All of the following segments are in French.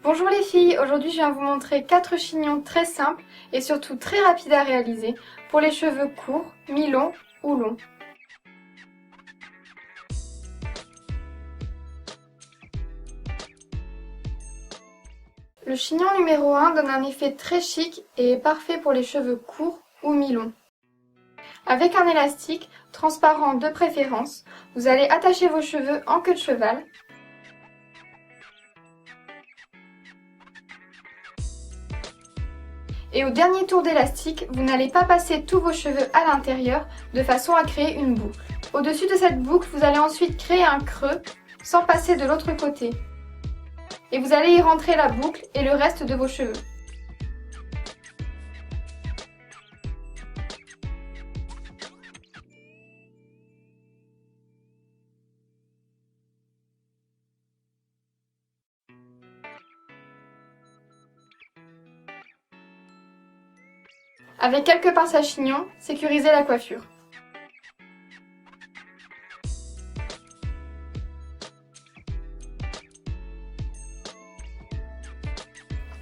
Bonjour les filles, aujourd'hui je viens vous montrer 4 chignons très simples et surtout très rapides à réaliser pour les cheveux courts, mi-longs ou longs. Le chignon numéro 1 donne un effet très chic et est parfait pour les cheveux courts ou mi-longs. Avec un élastique, transparent de préférence, vous allez attacher vos cheveux en queue de cheval. Et au dernier tour d'élastique, vous n'allez pas passer tous vos cheveux à l'intérieur de façon à créer une boucle. Au-dessus de cette boucle, vous allez ensuite créer un creux sans passer de l'autre côté. Et vous allez y rentrer la boucle et le reste de vos cheveux. Avec quelques pinces à chignon, sécurisez la coiffure.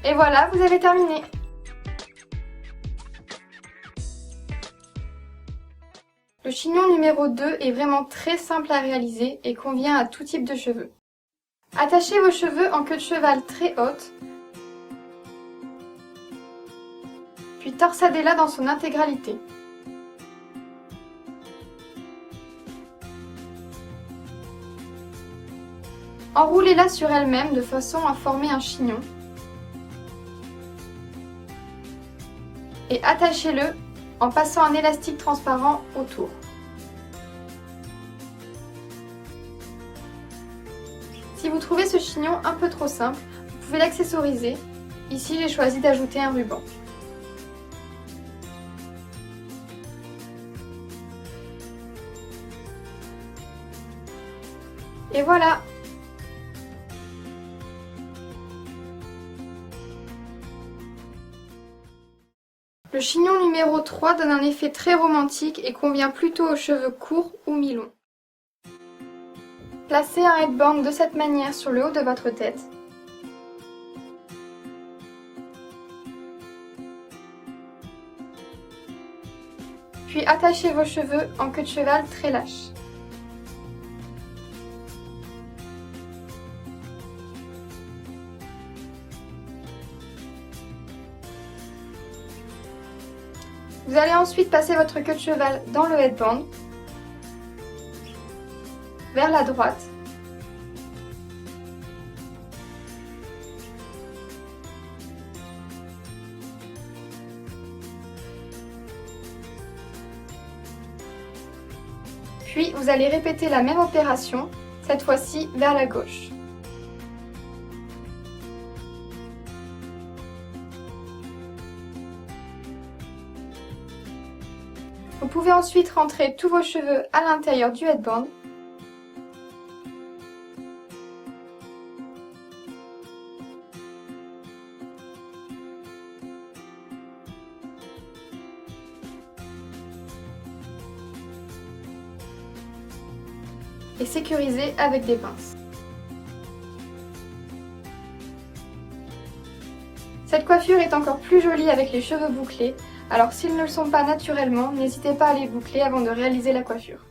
Et voilà, vous avez terminé! Le chignon numéro 2 est vraiment très simple à réaliser et convient à tout type de cheveux. Attachez vos cheveux en queue de cheval très haute, puis torsadez-la dans son intégralité. Enroulez-la sur elle-même de façon à former un chignon. Et attachez-le en passant un élastique transparent autour. Si vous trouvez ce chignon un peu trop simple, vous pouvez l'accessoriser. Ici, j'ai choisi d'ajouter un ruban. Et voilà! Le chignon numéro 3 donne un effet très romantique et convient plutôt aux cheveux courts ou mi-longs. Placez un headband de cette manière sur le haut de votre tête. Puis attachez vos cheveux en queue de cheval très lâche. Vous allez ensuite passer votre queue de cheval dans le headband, vers la droite, puis vous allez répéter la même opération, cette fois-ci vers la gauche. Vous pouvez ensuite rentrer tous vos cheveux à l'intérieur du headband. Et sécuriser avec des pinces. Cette coiffure est encore plus jolie avec les cheveux bouclés, alors s'ils ne le sont pas naturellement, n'hésitez pas à les boucler avant de réaliser la coiffure.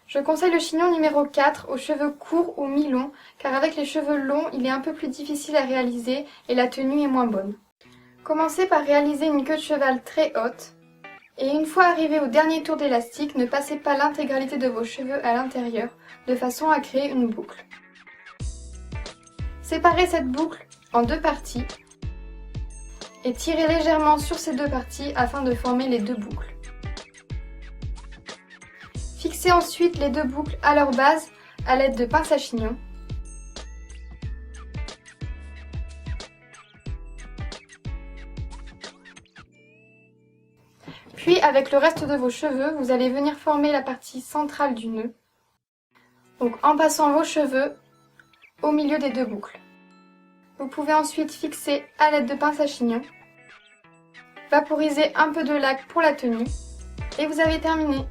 Je conseille le chignon numéro 4 aux cheveux courts ou mi-longs, car avec les cheveux longs, il est un peu plus difficile à réaliser et la tenue est moins bonne. Commencez par réaliser une queue de cheval très haute, et une fois arrivé au dernier tour d'élastique, ne passez pas l'intégralité de vos cheveux à l'intérieur, de façon à créer une boucle. Séparez cette boucle en deux parties, et tirez légèrement sur ces deux parties afin de former les deux boucles. Fixez ensuite les deux boucles à leur base à l'aide de pinces à chignon. Puis avec le reste de vos cheveux, vous allez venir former la partie centrale du nœud. Donc en passant vos cheveux au milieu des deux boucles. Vous pouvez ensuite fixer à l'aide de pinces à chignon, vaporiser un peu de laque pour la tenue et vous avez terminé.